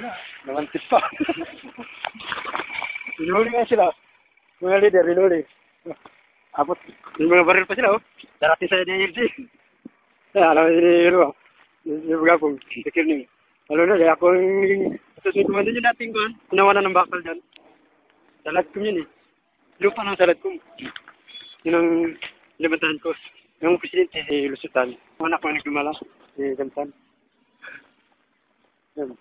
Wala, namantis pa. Hinuli nga sila. Mga leader, hinuli. Tapos, yung mga baril pa sila, oh. Darating sa DLG. Alam mo, hindi, yung mga kong secure niyo. Lalo na, kaya ako yung susunod din yung dating ko, pinawalan ng bakal dyan. Salad ko yun eh. Lupa ng salad ko. Yun ang libantahan ko. Yung presidente si Lusutan. Yung anak ko yung nagdumala, si Gamsan. Yun.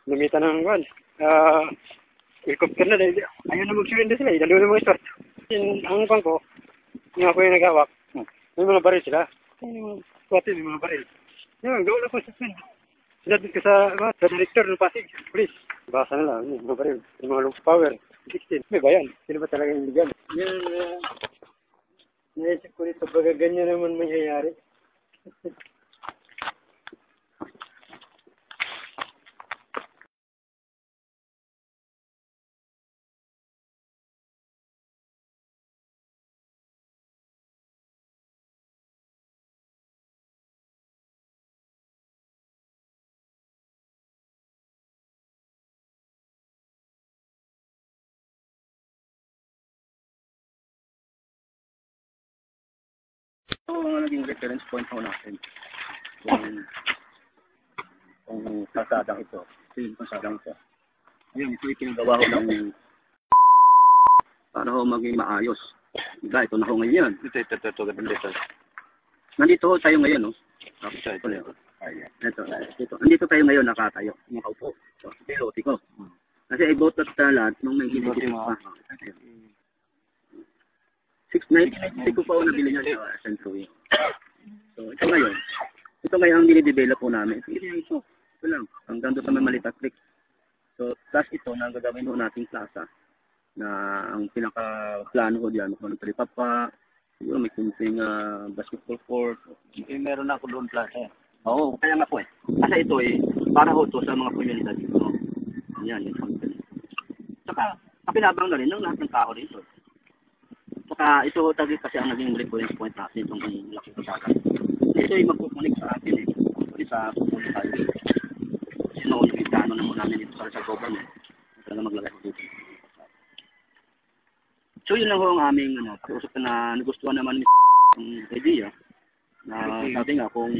Lumita ng kwan. Helicopter na dahil. Ayaw na mag-surrender sila eh. Dalawa na mga start. Ang kwan ko, yung ako yung nagawak. May mga baril sila. Yung kuwatin, may mga baril. Yung gawin ako sa swing. Sinabi ko sa director ng Pasig, police. Basa na lang, yung mga baril. Yung mga low power. 16. May bayan. Sino ba talaga yung ligan? Yan, naisip ko dito, baga ganyan naman mangyayari. Ito ang naging reference point po natin. Kung kasadang ito. Ito yung kasadang ito. Ayun, ito yung pinagawa ko ng para ho maging maayos. Diba, ito na ho ngayon. Ito. Nandito ho tayo ngayon, no? Ito. Nandito tayo ngayon, nakatayo. Nakaupo. Ito yung lote ko. Kasi i-vote at lahat nung may ginigit pa. 1990 ko pa ako nabili niya sa Century. So, ito ngayon ang dinidevelop po namin. Ito lang. Hanggang doon sa may Malita Creek. So, plus ito, na gagawin ho nating plaza na ang pinaka-plano ko diyan, kung ano palipapa, siguro may kunting basketball court. Meron na ako doon plaza. Oo, kaya nga po eh. Kasi ito eh, para ho to sa mga komunidad dito. Yan, yung function. Saka, kapinabang na rin ng lahat ng tao dito. Saka ito tagi kasi ang naging reference point natin itong laki ko sa akin. Ito ay magpupunik sa atin eh. Sa pupunik tayo. Kasi noon yung plano na muna namin dito sa government. Talaga maglagay ko dito. So yun lang ho ang aming pag-usap na nagustuhan naman ng idea. Na sabi nga kung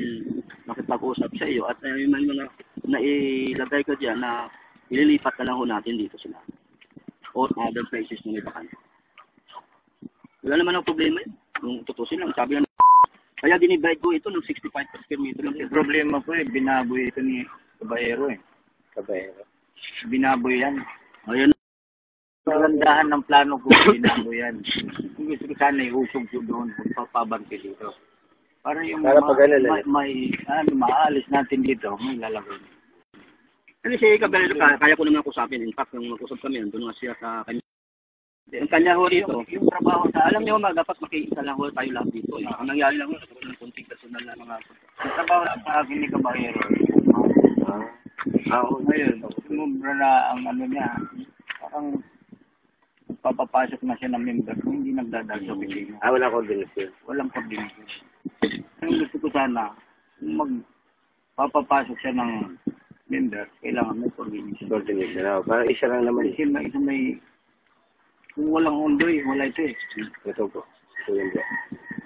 makipag-usap sa iyo at may mga nailagay ko dyan na ililipat na lang ho natin dito sila. Or other places na may bakante. Wala naman ang problema yun. Kung tutusin lang, sabi lang. Kaya dinivide ko ito ng 65 per square meter lang. Yung problema po eh, binaboy ito ni Caballero eh. Caballero. Binaboy yan. Ayun. Kagandahan ng plano ko, binaboy yan. Kung gusto ko sana ihusog ko doon, papabante dito. Para yung maalis natin dito, may lalagay. Ano si Caballero, kaya ko naman kusapin. In fact, yung mag-usap kami, doon nga siya sa kanya. Ang kanya ho dito, yung trabaho sa, alam niyo dapat makiisa lang ho tayo lahat dito. Ang nangyari lang ho, nagkaroon ng konting personal na mga... Ang trabaho sa akin ni Caballero, ngayon, sumubra na ang ano niya, parang papapasok na siya ng member kung hindi nagdadal sa Pilipino. Wala coordination. Walang coordination. Ang gusto ko sana, kung magpapapasok siya ng member, kailangan may coordination. Parang isa lang naman. Kasi may kung walang ondoy, wala ito eh. Ito po. Ito yun po.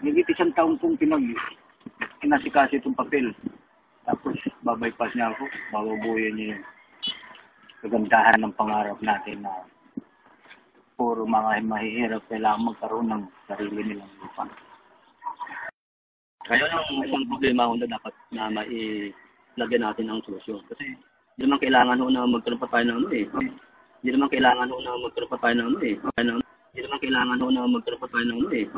Higit isang taon kong kinasikaso itong papel. Tapos, babypass niya ako. Bababuyan niya yung kagandahan ng pangarap natin na puro mga mahihirap kailangan magkaroon ng sarili nilang lupa. Kaya yung isang problema ko na dapat na mailagyan natin ang solusyon. Kasi, hindi naman kailangan ho na magkaroon pa tayo ng ano eh. Hindi naman kailangan ho na magkaroon pa tayo ng ano eh. Hindi naman kailangan ho na magkaroon pa tayo ng ano eh.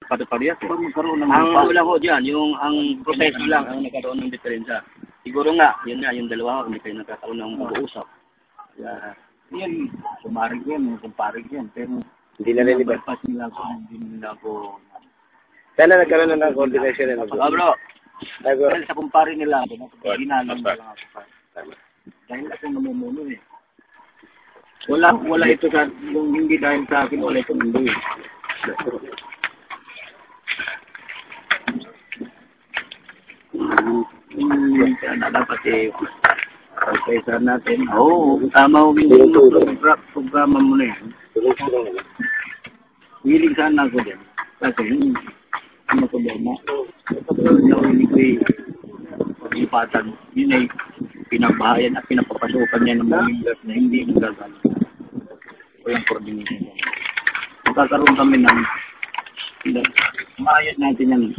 Pare-parehas eh. Ang wala ho dyan, yung ang proseso lang ang nagkaroon ng diferensya. Siguro nga, yun nga, yung dalawa, hindi kayo nagkakaroon ng mag-uusap. Kaya, yan, sumarig yan, kumparig yan. Pero, hindi na rin iba. Hindi nila ako... Sana nagkaroon na ng coordination na bro. Dahil sa kumpare nila, ginalang nila ako. Dahil ako namumuno eh. Wala ito sa, yung hindi dahil sa akin, wala ito mundo eh. Kaya na dapat eh, Pagkaisahan natin. Oo, tama ko yung programa mo na yan. Hiling sana ako dyan. Kasi ano ko ba mo? Hindi ko pag-ipatan. Yun ay pinabahayan at pinapapasukan niya ng mga members na hindi magagalit. O yung coordination niya. Magkakaroon kami ng maayat natin yan.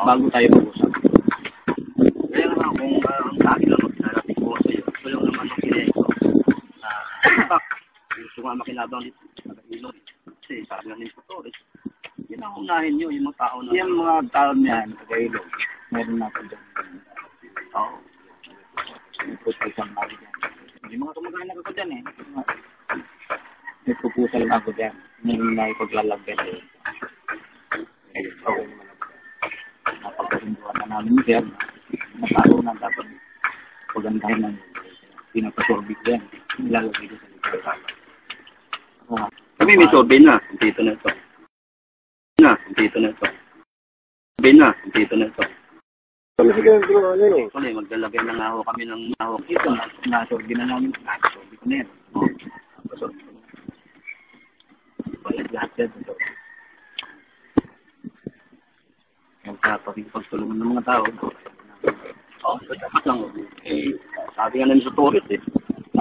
Bago tayo mag-usap. Kaya naman kung ang sabi lang narating ko sa iyo, wala naman ang kineko. Gusto nga makinabang dito. Kasi sabi nga nito, yun ang unahin nyo, yung mga tao na... Yung mga tao niyan, kagayilog, meron na ako dyan. Oo. Ipos ko isang mali dyan. Yung mga tumaganak ako dyan eh. May proposal na ako dyan. Ngayon na ipaglalagyan eh. Ayun, oo. Napagkasunduan na namin siya. Natalo na dapat pagandahin ng pinapasorbit yan. Nilalagay ko sa likod. Kami may sobe na. Dito na ito. Dito na ito. Dito na ito. Kami sige ng tulungan yun eh. Kung maglalagay na nga ako kami ng nahawak dito. Nasorbi na namin. Nasorbi ko na yan. Oo. Nasorbi ko na. Balat lahat yan. Magkapagpagtulungan ng mga tao. Oo, dapat lang. Eh, sabi nga namin sa tourist eh.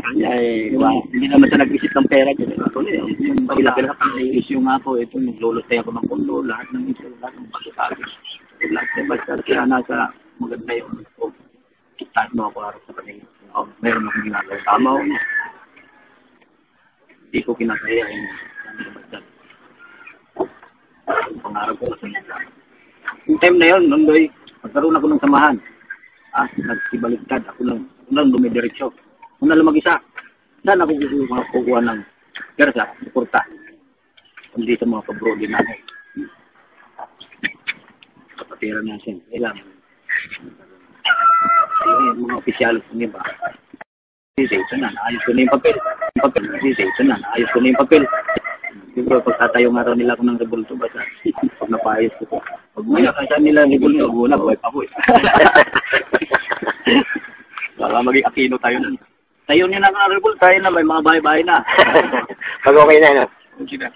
Kanya eh, hindi naman siya nag-isip ng pera dyan. Yung pagkakilap ang issue nga po, ito, naglulutay ako ng kondo, lahat ng issue, lahat ng pagkakagis. Lahat ng basta kaya nasa maganda yun. Start mo ako harap sa kanila. Meron akong ginagawa. Tama ko. Hindi ko kinakaya yung pangarap ko sa nila. Yung time na yun, Nondoy, magkaroon ako ng samahan. Nagsibaligtad. Ako lang dumidiretso. Kung na lang mag-isa, saan ako kukuha ng kersa, suporta. Kundi sa mga kabrodi natin. Kapatiran natin. Kailangan. Yung mga opisyalo sa iba. Ito na, naayos ko na yung papel. Ito na, naayos ko na yung papel. Siguro, pagtatayo nga raw nila ako ng rebulto, basta pag napaayos ko. Pag may nakasaan nila rebulto, gula, buhay pa ko eh. Baka maging Aquino tayo nun. Tayo niya na nga rebulto, tayo na, may mga bahay-bahay na. Pag okay na, no? Sige.